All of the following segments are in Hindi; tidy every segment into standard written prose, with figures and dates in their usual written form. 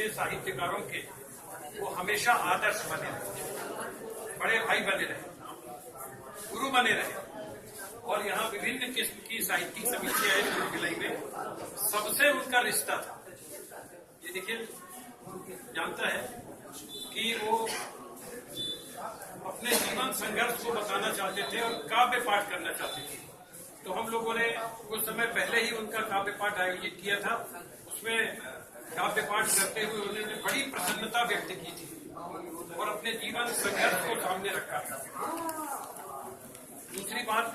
के साहित्यकारों के वो हमेशा आदर्श बने रहे, बड़े भाई बने रहे, गुरु बने रहे। और यहाँ विभिन्न किस्म की साहित्यिक समितियां हैं भिलाई में, सबसे उनका रिश्ता था। ये देखिए जानता है कि वो अपने जीवन संघर्ष को बताना चाहते थे और काव्य पाठ करना चाहते थे। तो हम लोगों ने कुछ समय पहले ही उनका काव्य पाठ आयोजित किया था। उसमें काव्य पाठ करते हुए उन्होंने बड़ी प्रसन्नता व्यक्त की थी और अपने जीवन संघर्ष को सामने रखा था। दूसरी बात,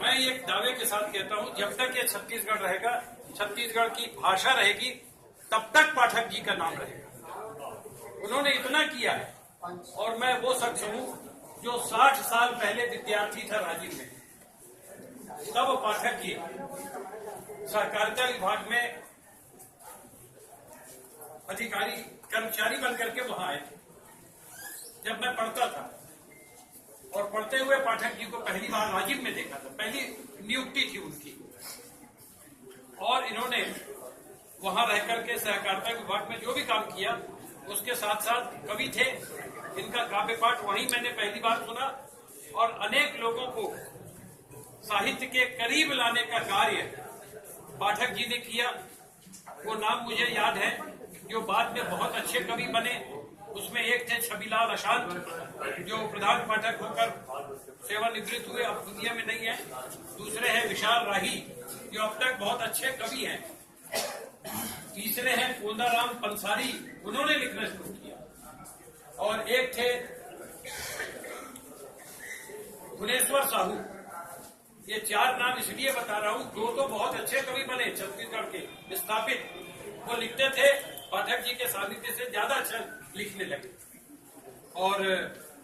मैं एक दावे के साथ कहता हूं, जब तक ये छत्तीसगढ़ रहेगा, छत्तीसगढ़ की भाषा रहेगी, तब तक पाठक जी का नाम रहेगा। उन्होंने इतना किया है। और मैं वो शख्स हूं जो 60 साल पहले विद्यार्थी था राजीव में, तब पाठक जी सहकारिता विभाग में अधिकारी कर्मचारी बनकर के वहां आए थे जब मैं पढ़ता था। और पढ़ते हुए पाठक जी को पहली बार राजीव में देखा था, पहली नियुक्ति थी उनकी। और इन्होंने वहां रह करके सहकारिता विभाग में जो भी काम किया, उसके साथ साथ कवि थे। इनका काव्य पाठ वहीं मैंने पहली बार सुना और अनेक लोगों को साहित्य के करीब लाने का कार्य पाठक जी ने किया। वो नाम मुझे याद है जो बाद में बहुत अच्छे कवि बने। उसमें एक थे छबीलाल अशांत, जो प्रधान पाठक होकर सेवानिवृत्त हुए, अब दुनिया में नहीं है। दूसरे हैं विशाल राही, जो अब तक बहुत अच्छे कवि हैं। तीसरे हैं कोंदाराम पंसारी, उन्होंने लिखना शुरू किया। और एक थे गुनेश्वर साहू। ये 4 नाम इसलिए बता रहा हूं, 2 तो बहुत अच्छे कवि बने छत्तीसगढ़ के स्थापित। वो लिखते थे, पाठक जी के सानिध्य से ज्यादा अच्छा लिखने लगे। और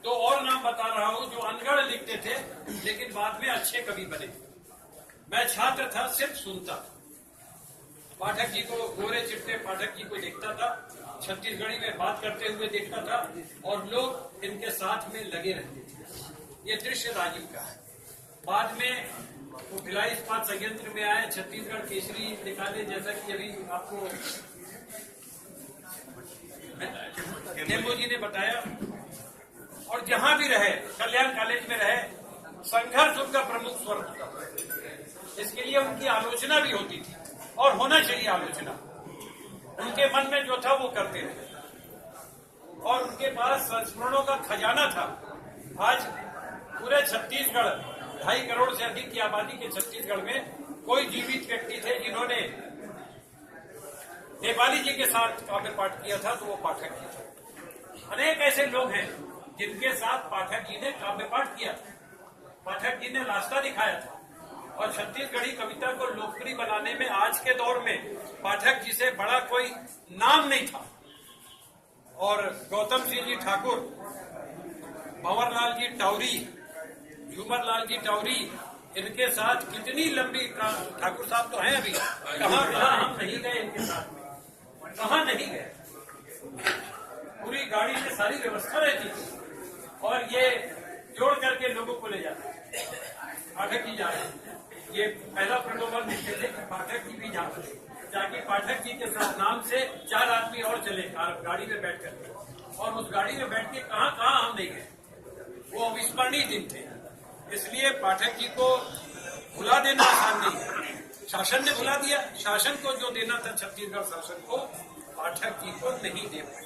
2 और नाम बता रहा हूं जो अनगढ़ लिखते थे लेकिन बाद में अच्छे कवि बने। मैं छात्र था, सिर्फ सुनता था पाठक जी को, गोरे चिट्टे पाठक जी को देखता था, छत्तीसगढ़ी में बात करते हुए देखता था और लोग इनके साथ में लगे रहते थे। ये दृश्य राजीव का है। बाद में वो भिलाई इस्पात संयंत्र में आए, छत्तीसगढ़ केसरी निकाले, जैसा कि अभी आपको नेमो जी ने बताया। और जहां भी रहे, कल्याण कॉलेज में रहे, संघर्ष उनका प्रमुख स्वर था। इसके लिए उनकी आलोचना भी होती थी और होना चाहिए आलोचना। उनके मन में जो था वो करते रहे और उनके पास संस्मरणों का खजाना था। आज पूरे छत्तीसगढ़, 2.5 करोड़ से अधिक की आबादी के छत्तीसगढ़ में कोई जीवित व्यक्ति थे जिन्होंने नेपाली जी के साथ काव्य पाठ किया था, तो वो पाठक जी थे। अनेक ऐसे लोग हैं जिनके साथ पाठक जी ने काव्य पाठ किया था। पाठक जी ने रास्ता दिखाया था और छत्तीसगढ़ी कविता को लोकप्रिय बनाने में आज के दौर में पाठक जी से बड़ा कोई नाम नहीं था। और गौतम सिंह जी ठाकुर, भंवरलाल जी टाउरी, झूमर लाल जी टाउरी, इनके साथ कितनी लंबी, ठाकुर साहब तो हैं अभी, कहाँ हम नहीं गए इनके साथ में, कहाँ नहीं गए। पूरी गाड़ी में सारी व्यवस्था रहती थी और ये जोड़ करके लोगों को ले जाते। पाठक जी जा रहे हैं, ये पहला प्रलोभन देते थे कि पाठक जी भी जाते, ताकि पाठक जी के साथ नाम से 4 आदमी और चले गाड़ी में बैठ कर। और उस गाड़ी में बैठ के कहाँ हम नहीं गए। वो अविस्मरणीय दिन थे। इसलिए पाठक जी को भुला देना आसान नहीं है। शासन ने भुला दिया, शासन को जो देना था छत्तीसगढ़ शासन को, पाठक जी को नहीं दे पाए।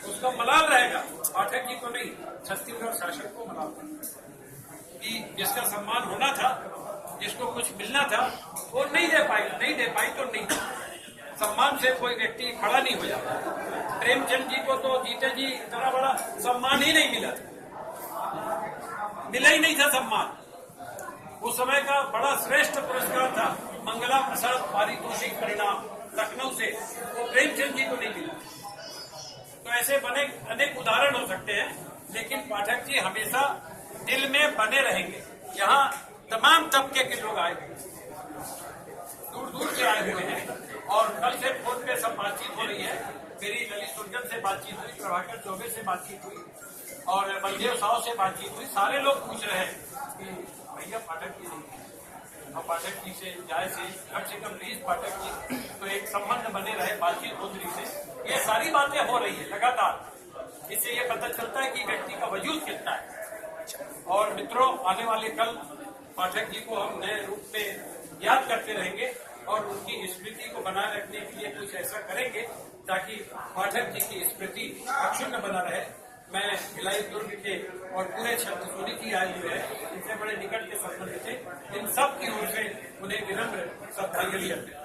उसका मलाल रहेगा, पाठक जी को नहीं, छत्तीसगढ़ शासन को मलाल रहेगा कि जिसका सम्मान होना था, जिसको कुछ मिलना था, वो नहीं दे पाई तो नहीं। सम्मान से कोई व्यक्ति खड़ा नहीं हो जाता। प्रेमचंद जी को तो जीते जी इतना बड़ा सम्मान ही नहीं मिला था, मिला ही नहीं था सम्मान। उस समय का बड़ा श्रेष्ठ पुरस्कार था मंगला प्रसाद पारितोषिक परिणाम लखनऊ से, वो प्रेमचंद जी को नहीं मिला। तो ऐसे बने अनेक उदाहरण हो सकते हैं, लेकिन पाठक जी हमेशा दिल में बने रहेंगे। यहाँ तमाम तबके के लोग आए हुए, दूर दूर से आए हुए हैं और कल से फोन पे सब बातचीत हो रही है। मेरी ललित सुरजन से बातचीत हुई, प्रभाकर चौबे से बातचीत हुई और बलदेव साहु से बातचीत हुई। सारे लोग पूछ रहे हैं कि भैया पाठक जी नहीं, और पाठक जी से जाए से कम 20 पाठक जी, तो एक संबंध बने रहे बातचीत होती से। ये सारी बातें हो रही है लगातार। इससे ये पता चलता है कि व्यक्ति का वजूद कितना है। और मित्रों, आने वाले कल पाठक जी को हम नए रूप में याद करते रहेंगे और उनकी स्मृति को बनाए रखने के लिए कुछ ऐसा करेंगे ताकि पाठक जी की स्मृति अक्षुण्ण बना रहे। मैं भिलाई दुर्ग के और पूरे छत्तीसगढ़ की आए हुए हैं, इनसे बड़े निकट के संबंध थे, इन सब की ओर से उन्हें विनम्र श्रद्धांजलि अर्पित।